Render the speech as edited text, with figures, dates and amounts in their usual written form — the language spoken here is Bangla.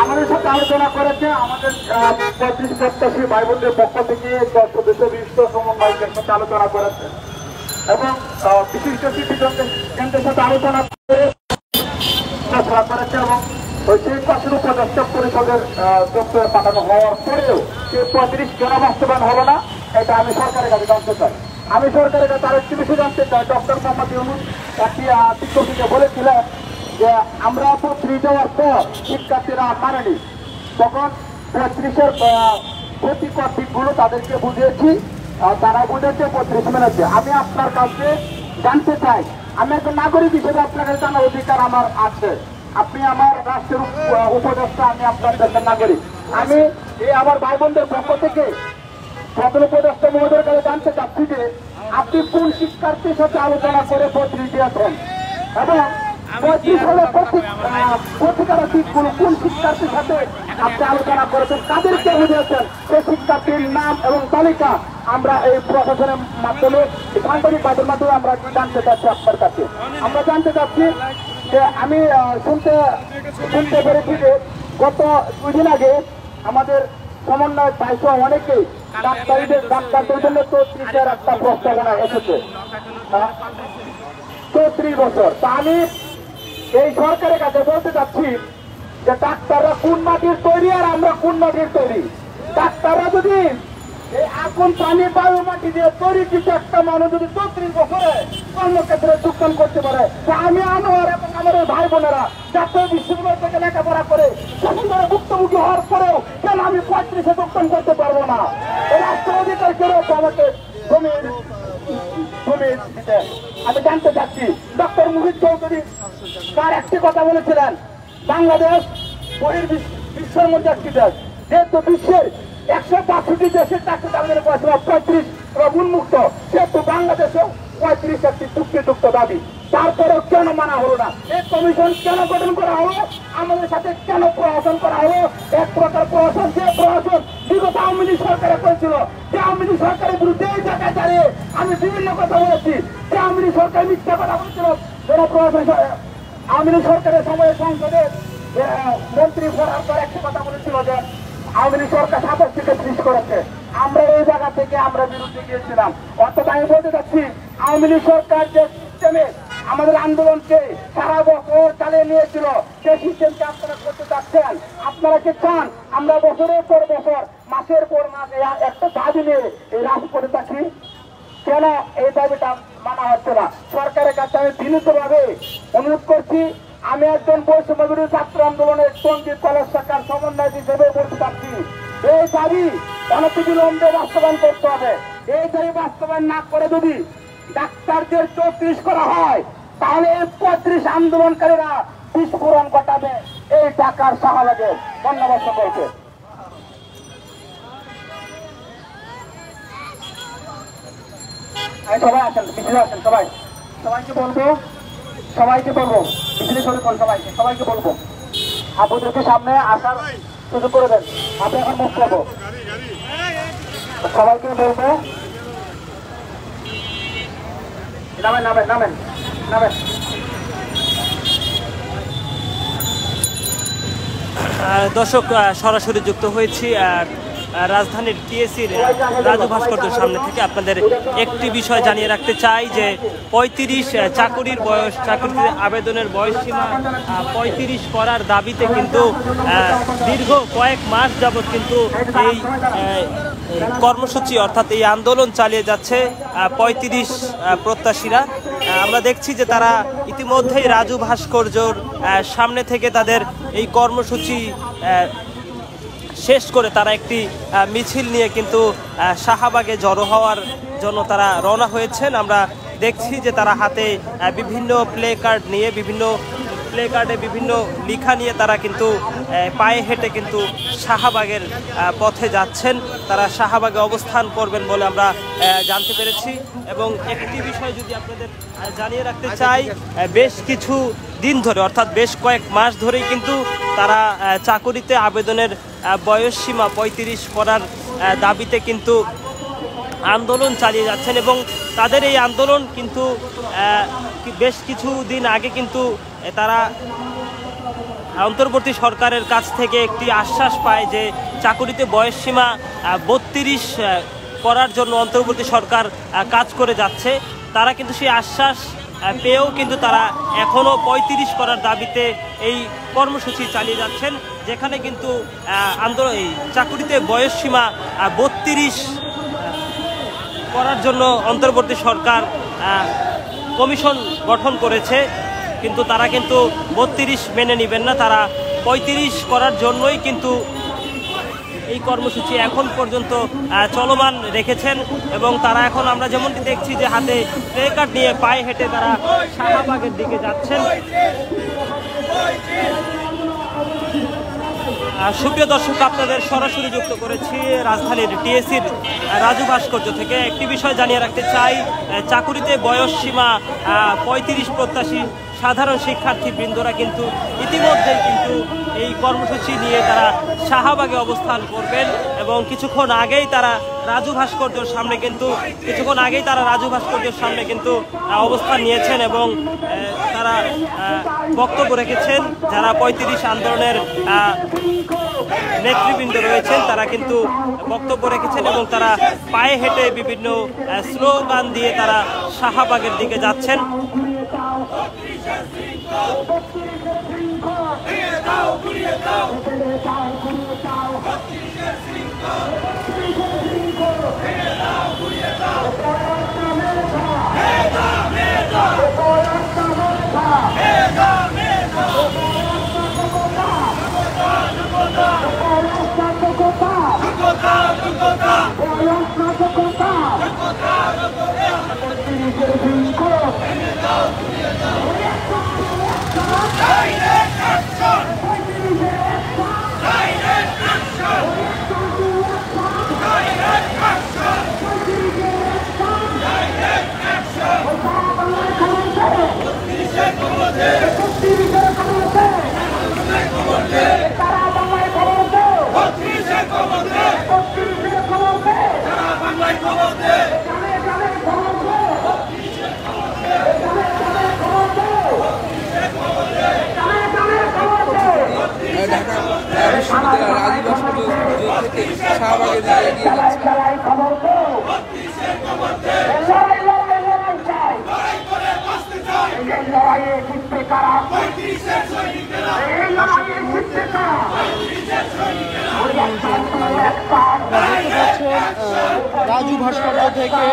আমাদের সাথে আলোচনা করেছে আমাদের 35 প্রত্যাশী ভাই বোনদের পক্ষ থেকে সদস্য বিশিষ্ট সমন্বয়কের সাথে আলোচনা করেছে এবং বিশিষ্ট কেন্দ্রের সাথে আলোচনা করে করেছে এবং সেই পাশের উপদেষ্টা পরিষদের দপ্তরে পাঠানো হওয়ার পরেও সেই 35 কেন বাস্তবায়ন হলো না, এটা আমি সরকারের কাছে জানতে চাই। আমি সরকারের কাছে আরেকটি বিষয় জানতে চাই। ডক্টর মোহাম্মদ ইউনূস একটি বিজ্ঞপ্তিতে বলেছিলেন যে আমরা 35 দেওয়ার পর শিক্ষার্থীরা মানেনি, তখন 35-এর ক্ষতিকর দিকগুলো তাদেরকে বুঝিয়েছি, তারা বুঝেছে 35 মেনেছে। আমি আপনার কাছে জানতে চাই, আমি একজন নাগরিক হিসেবে আপনার কাছে জানার অধিকার আমার আছে। আপনি আমার রাষ্ট্রের উপদেষ্টা, আমি আপনার দেশের নাগরিক। আমি এই আমার ভাই বোনদের পক্ষ থেকে প্রধান উপদেষ্টা মহোদয়ের কাছে জানতে চাচ্ছি যে আপনি কোন শিক্ষার্থীর সাথে আলোচনা করে 35 দিয়েছেন এবং 35 হলে প্রতিকার দিকগুলো কোন শিক্ষার্থীর সাথে আপনি আলোচনা করেছেন, তাদেরকে বুঝিয়েছেন, সেই শিক্ষার্থীর নাম এবং তালিকা আমরা এই প্রশাসনের মাধ্যমে সাংবাদিক মাধ্যমের মাধ্যমে আমরা জানতে চাচ্ছি আপনার কাছে। আমরা জানতে চাচ্ছি যে আমি শুনতে পেরেছি যে গত 2 দিন আগে আমাদের সমন্বয় পাইছ অনেকেই ডাক্তারদের জন্য 34-এর একটা প্রস্তাবনা এসেছে, 34 বছর। তা আমি এই সরকারের কাছে বলতে চাচ্ছি যে ডাক্তাররা কোন মাটির তৈরি আর আমরা কোন মাটির তৈরি। ডাক্তাররা যদি এই আগুন পানি বায়ু মাটি দিয়ে তৈরি কিছু একটা মানুষ যদি 34 বছরে কর্মক্ষেত্রে যোগদান করতে পারে, আমি আনোয়ার এবং আমাদের ভাই বোনেরা জাতীয় বিশ্ববিদ্যালয় থেকে লেখাপড়া করে সেখানে ভুক্তভোগী হওয়ার পরেও কেন আমি 35-এ যোগদান করতে পারবো না? এই রাষ্ট্র অধিকার কেন আমাকে আমি জানতে চাচ্ছি। ডক্টর মুহিত চৌধুরী তার একটি কথা বলেছিলেন, বাংলাদেশ বিশ্বের মধ্যে একটি দেশ, যেহেতু বিশ্বের 165 দেশের চাকরি দাবির বয়স 35 এবং উন্মুক্ত, সেহেতু বাংলাদেশেও 35 একটি চুক্তিযুক্ত দাবি। তারপরেও কেন মানা হলো না? এই কমিশন কেন গঠন করা হলো? আমাদের সাথে কেন প্রশাসন করা হলো? এক প্রকার প্রশাসন, যে প্রশাসন বিগত আওয়ামী লীগ সরকারে করেছিল, যে আওয়ামী লীগ সরকারের বিরুদ্ধে এই জায়গায় দাঁড়িয়ে আমি বিভিন্ন কথা বলেছি, যে আওয়ামী লীগ সরকার মিথ্যা কথা বলেছিল, যারা প্রশাসন আওয়ামী লীগ সরকারের সময়ে সংসদে মন্ত্রী করার পর একটা কথা বলেছিল যে আওয়ামী লীগ সরকার 27 সৃষ্টি করেছে, আমরা এই জায়গা থেকে আমরা বিরুদ্ধে গিয়েছিলাম। অর্থাৎ আমি বলতে চাচ্ছি, আওয়ামী লীগ সরকার যে সিস্টেমে আমাদের আন্দোলনকে সারা বছর চালিয়ে নিয়েছিল, সেই সিস্টেমকে আপনারা করতে চাচ্ছেন। আপনারা কি চান আমরা বছরের পর বছর মাসের পর মাস একটা দাবি নিয়ে এই রাজপথে থাকি? কেন এই দাবিটা মানা হচ্ছে না? সরকারের কাছে আমি বিনীতভাবে অনুরোধ করছি, আমি একজন বৈষম্য বিরোধী ছাত্র আন্দোলনের টঙ্গী কলেজ শাখার সমন্বয় হিসেবে বলতে চাচ্ছি, এই দাবি অনতিবিলম্বে বাস্তবায়ন করতে হবে। এই দাবি বাস্তবায়ন না করে যদি ডাক্তারদের 34 করা হয়, তাহলে এই 35 আন্দোলনকারীরা বিস্ফোরণ ঘটাবে এই ঢাকার শাহবাগে। ধন্যবাদ সকলকে। সবাই আসেন, মিছিলে আসেন, সবাইকে বলবো মিছিলে শরীর করুন, সবাইকে বলবো আপনাদেরকে সামনে আসার সুযোগ করে দেন। আপনি এখন মুখ করবো, সবাইকে বলবো নামেন। দর্শক, সরাসরি যুক্ত হয়েছি রাজধানীর টিএসসির রাজু ভাস্কর্যের সামনে থেকে। আপনাদের একটি বিষয় জানিয়ে রাখতে চাই যে 35 চাকুরির বয়স, চাকরিতে আবেদনের বয়সসীমা 35 করার দাবিতে কিন্তু দীর্ঘ কয়েক মাস যাবৎ কিন্তু এই কর্মসূচি অর্থাৎ এই আন্দোলন চালিয়ে যাচ্ছে 35 প্রত্যাশীরা। আমরা দেখছি যে তারা ইতিমধ্যেই রাজু ভাস্কর্যর সামনে থেকে তাদের এই কর্মসূচি শেষ করে তারা একটি মিছিল নিয়ে কিন্তু শাহবাগে জড়ো হওয়ার জন্য তারা রওনা হয়েছেন। আমরা দেখছি যে তারা হাতে বিভিন্ন প্লে কার্ডে বিভিন্ন লেখা নিয়ে তারা কিন্তু পায়ে হেঁটে কিন্তু শাহবাগের পথে যাচ্ছেন। তারা শাহবাগে অবস্থান করবেন বলে আমরা জানতে পেরেছি। এবং একটি বিষয় যদি আপনাদের জানিয়ে রাখতে চাই, বেশ কিছু দিন ধরে অর্থাৎ বেশ কয়েক মাস ধরেই কিন্তু তারা চাকুরিতে আবেদনের বয়সসীমা 35 করার দাবিতে কিন্তু আন্দোলন চালিয়ে যাচ্ছেন এবং তাদের এই আন্দোলন কিন্তু বেশ কিছু দিন আগে কিন্তু তারা অন্তর্বর্তী সরকারের কাছ থেকে একটি আশ্বাস পায় যে চাকুরিতে বয়সসীমা 32 করার জন্য অন্তর্বর্তী সরকার কাজ করে যাচ্ছে, তারা কিন্তু সেই আশ্বাস পেয়েও কিন্তু তারা এখনও 35 করার দাবিতে এই কর্মসূচি চালিয়ে যাচ্ছেন, যেখানে কিন্তু এই চাকুরিতে বয়সসীমা 32 করার জন্য অন্তর্বর্তী সরকার কমিশন গঠন করেছে, কিন্তু তারা কিন্তু 32 মেনে নেবেন না, তারা 35 করার জন্যই কিন্তু এই কর্মসূচি এখন পর্যন্ত চলমান রেখেছেন। এবং তারা এখন আমরা যেমনটি দেখছি যে হাতে প্লে কার্ড নিয়ে পায়ে হেঁটে তারা শাহবাগের দিকে যাচ্ছেন। সুপ্রিয় দর্শক, আপনাদের সরাসরি যুক্ত করেছি রাজধানীর টিএসসির রাজু ভাস্কর্য থেকে। একটি বিষয় জানিয়ে রাখতে চাই, চাকুরিতে বয়সসীমা 35 প্রত্যাশী সাধারণ শিক্ষার্থী বৃন্দরা কিন্তু ইতিমধ্যেই কিন্তু এই কর্মসূচি নিয়ে তারা শাহবাগে অবস্থান করবেন এবং কিছুক্ষণ আগেই তারা রাজু ভাস্কর্যের সামনে কিন্তু অবস্থান নিয়েছেন এবং তারা বক্তব্য রেখেছেন। যারা 35 আন্দোলনের নেতৃবৃন্দ রয়েছেন তারা কিন্তু বক্তব্য রেখেছেন এবং তারা পায়ে হেঁটে বিভিন্ন স্লোগান দিয়ে তারা শাহবাগের দিকে যাচ্ছেন। রাজু ভাস্কর্য থেকে